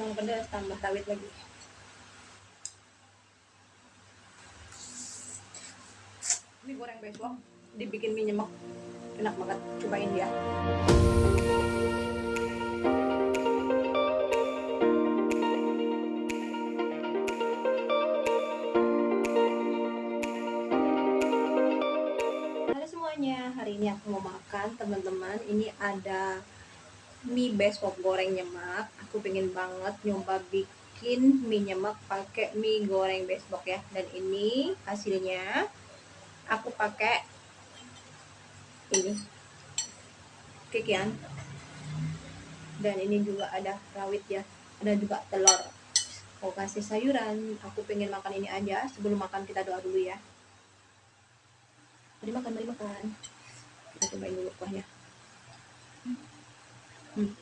Bawang pedas tambah rawit lagi. Mie goreng besok dibikin mie nyemek, enak banget, cobain ya. Halo semuanya, hari ini aku mau makan teman-teman. Ini ada mie besok goreng nyemek. Aku pengen banget nyoba bikin mie nyemek pakai mie goreng besok ya. Dan ini hasilnya aku pakai ini kikian, dan ini juga ada rawit ya, ada juga telur. Mau kasih sayuran, aku pengen makan ini aja. Sebelum makan kita doa dulu ya. Mari makan, mari makan. Kita cobain dulu kuahnya. Hmm.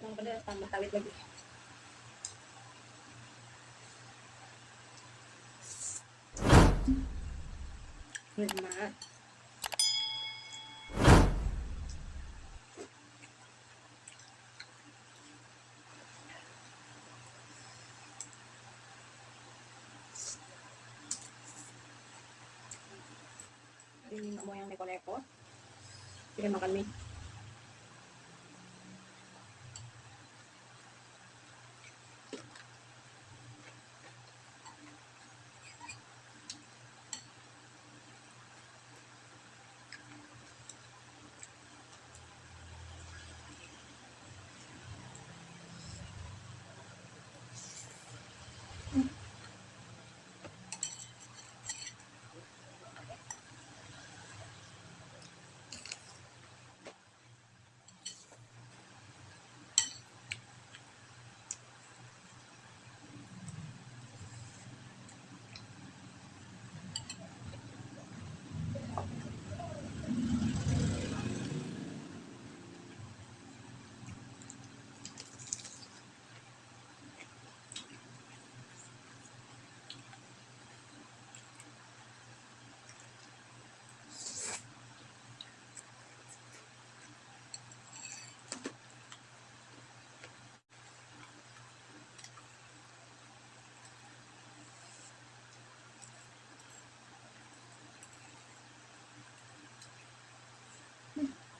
Bawang pedas tambah rawit lagi. Nikmat. Ini nggak mau yang neko-neko, pengen makan mie.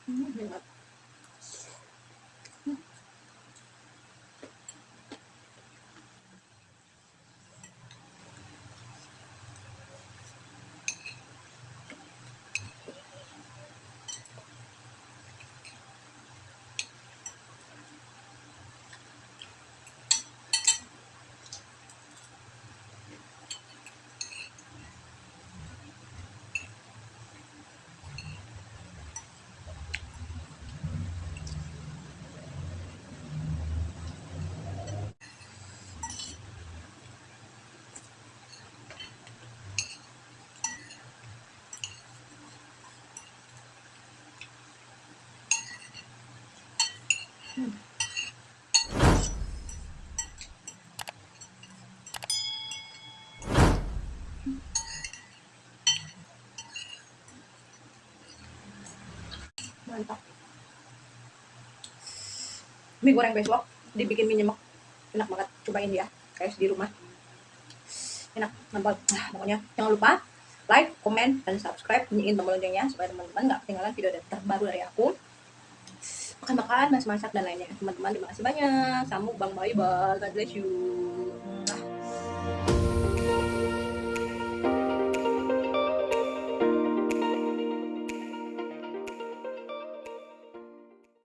Nikmat. Mantap. Mie goreng besok dibikin mie nyemek, enak banget, cobain ya guys di rumah, enak mantap. Nah, pokoknya jangan lupa like, komen, dan subscribe, bunyiin tombol loncengnya supaya teman-teman nggak ketinggalan video terbaru dari aku, makan-makan, masak-masak, dan lainnya. Teman-teman terima kasih banyak, samuk bang, bye bye, God bless you.